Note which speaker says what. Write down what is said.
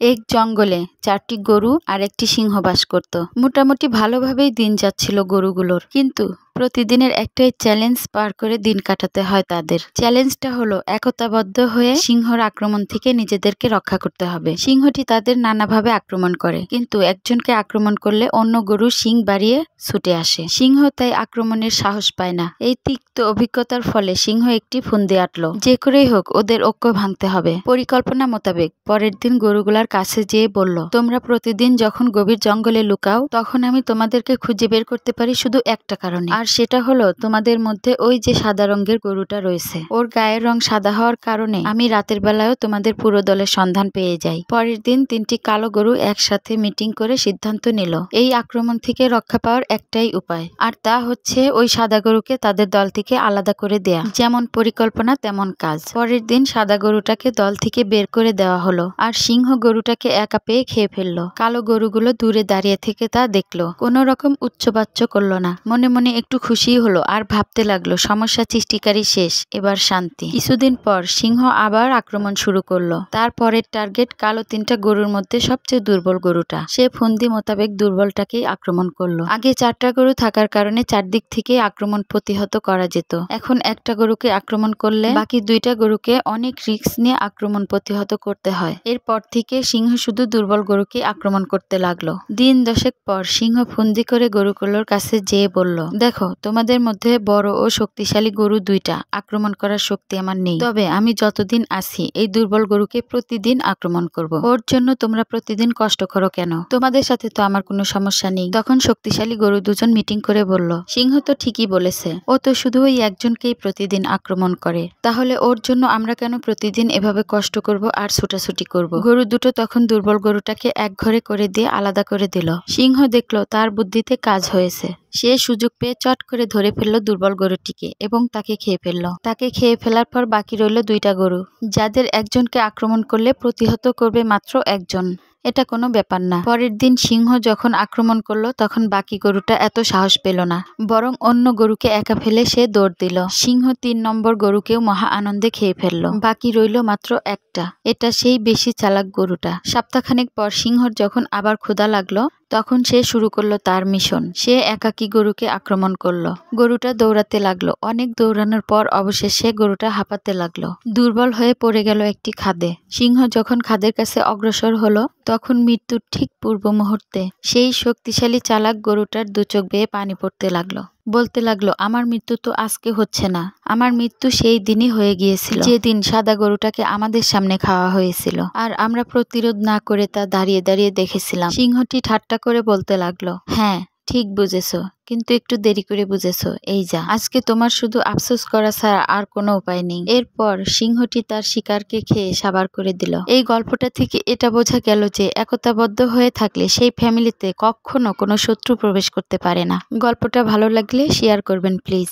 Speaker 1: এক জঙ্গলে ৪টি গরু আর একটি সিংহ বাস করত। মোটামুটি ভালোভাবেই দিন যাচ্ছিল গরুগুলোর, কিন্তু প্রতিদিনের একটাই চ্যালেঞ্জ পার করে দিন কাটাতে হয় তাদের। চ্যালেঞ্জটা হলো একতাবদ্ধ হয়ে সিংহর আক্রমণ থেকে নিজেদেরকে রক্ষা করতে হবে। সিংহটি তাদের নানাভাবে আক্রমণ করে, কিন্তু একজনকে আক্রমণ করলে অন্য গরু শিং বাড়িয়ে ছুটে আসে। সিংহ তাই আক্রমণের সাহস পায় না। এই তিক্ত অভিজ্ঞতার ফলে সিংহ একটি ফন্দি আঁটল, যে করেই হোক ওদের ঐক্য ভাঙতে হবে। পরিকল্পনা মোতাবেক পরের দিন গরুগুলার কাছে যেয়ে বলল, তোমরা প্রতিদিন যখন গভীর জঙ্গলে লুকাও, তখন আমি তোমাদেরকে খুঁজে বের করতে পারি শুধু একটা কারণে, আর সেটা হলো তোমাদের মধ্যে ওই যে সাদা রঙের গরুটা রয়েছে, ওর গায়ের রং সাদা হওয়ার কারণে আমি রাতের বেলায়ও তোমাদের পুরো দলের সন্ধান পেয়ে যাই। পরের দিন 3টি কালো গরু একসাথে মিটিং করে সিদ্ধান্ত নিল এই আক্রমণ থেকে রক্ষা পাওয়ার একটাই উপায়, আর তা হচ্ছে ওই সাদা গরুকে তাদের দল থেকে আলাদা করে দেয়া। যেমন পরিকল্পনা তেমন কাজ। পরের দিন সাদা গরুটাকে দল থেকে বের করে দেওয়া হলো, আর সিংহ গরুটাকে একা পেয়ে খেয়ে ফেললো। কালো গরুগুলো দূরে দাঁড়িয়ে থেকে তা দেখলো, কোনো রকম উচ্চবাচ্য করলো না, মনে মনে একটু খুশি হলো আর ভাবতে লাগলো সমস্যা সৃষ্টিকারী শেষ, এবার শান্তি। কিছুদিন পর সিংহ আবার আক্রমণ শুরু করলো। তার পরের টার্গেট কালো 3টা গরুর মধ্যে সবচেয়ে দুর্বল গরুটা। সে ফন্দি মোতাবেক দুর্বলটাকেই আক্রমণ করলো। আগে 4টা গরু থাকার কারণে চারদিক থেকে আক্রমণ প্রতিহত করা যেত। এখন একটা গরুকে আক্রমণ করলে বাকি 2টা গরুকে অনেক রিস্ক নিয়ে আক্রমণ প্রতিহত করতে হয়। এরপর থেকে সিংহ শুধু দুর্বল গরুকে আক্রমণ করতে লাগলো। দিন 10 পর সিংহ ফন্দি করে গরুগুলোর কাছে যেয়ে বলল, দেখো, তোমাদের মধ্যে বড় ও শক্তিশালী গরু 2টা, আক্রমণ করার শক্তি আমার নেই, তবে আমি যতদিন আছি এই দুর্বল গরুকে প্রতিদিন আক্রমণ করব। ওর জন্য তোমরা প্রতিদিন কষ্ট করো কেন? তোমাদের সাথে তো আমার কোনো সমস্যা নেই। তখন শক্তিশালী গরু দুজন মিটিং করে বলল, সিংহ তো ঠিকই বলেছে, ও তো শুধু ওই একজনকেই প্রতিদিন আক্রমণ করে, তাহলে ওর জন্য আমরা কেন প্রতিদিন এভাবে কষ্ট করব আর ছুটাছুটি করব? গরু দুটো তখন দুর্বল গরুটাকে এক ঘরে করে দিয়ে আলাদা করে দিল। সিংহ দেখলো তার বুদ্ধিতে কাজ হয়েছে। সে সুযোগ পেয়ে চট করে ধরে ফেললো দুর্বল গরুটিকে এবং তাকে খেয়ে ফেললো। তাকে খেয়ে ফেলার পর বাকি রইল 2টা গরু, যাদের একজনকে আক্রমণ করলে প্রতিহত করবে মাত্র একজন। এটা কোনো ব্যাপার না। পরের দিন সিংহ যখন আক্রমণ করলো, তখন বাকি গরুটা এত সাহস পেল না, বরং অন্য গরুকে একা ফেলে সে দৌড় দিল। সিংহ 3 নম্বর গরুকেও মহা আনন্দে খেয়ে ফেললো। বাকি রইল মাত্র একটা। এটা সেই বেশি চালাক গরুটা। সপ্তাহখানেক পর সিংহর যখন আবার ক্ষুধা লাগলো, তখন সে শুরু করলো তার মিশন। সে একাকী গরুকে আক্রমণ করলো। গরুটা দৌড়াতে লাগলো। অনেক দৌড়ানোর পর অবশেষে গরুটা হাঁপাতে লাগলো। দুর্বল হয়ে পড়ে গেল একটি খাদে। সিংহ যখন খাদের কাছে অগ্রসর হলো, তখন মৃত্যুর ঠিক পূর্ব মুহূর্তে সেই শক্তিশালী চালাক গরুটার 2 চোখ বেয়ে পানি পড়তে লাগলো। বলতে লাগলো, আমার মৃত্যু তো আজকে হচ্ছে না, আমার মৃত্যু সেই দিনই হয়ে গিয়েছিল যেদিন সাদা গরুটাকে আমাদের সামনে খাওয়া হয়েছিল, আর আমরা প্রতিরোধ না করে তা দাঁড়িয়ে দাঁড়িয়ে দেখেছিলাম। সিংহটি ঠাট্টা করে বলতে লাগলো, হ্যাঁ, ঠিক বুঝেছো, কিন্তু একটু দেরি করে বুঝেছো। এই যা, আজকে তোমার শুধু আফসোস করা ছাড়া আর কোনো উপায় নেই। এরপর সিংহটি তার শিকারকে খেয়ে সাবার করে দিল। এই গল্পটা থেকে এটা বোঝা গেল যে একতাবদ্ধ হয়ে থাকলে সেই ফ্যামিলিতে কখনো কোনো শত্রু প্রবেশ করতে পারে না। গল্পটা ভালো লাগলে শেয়ার করবেন প্লিজ।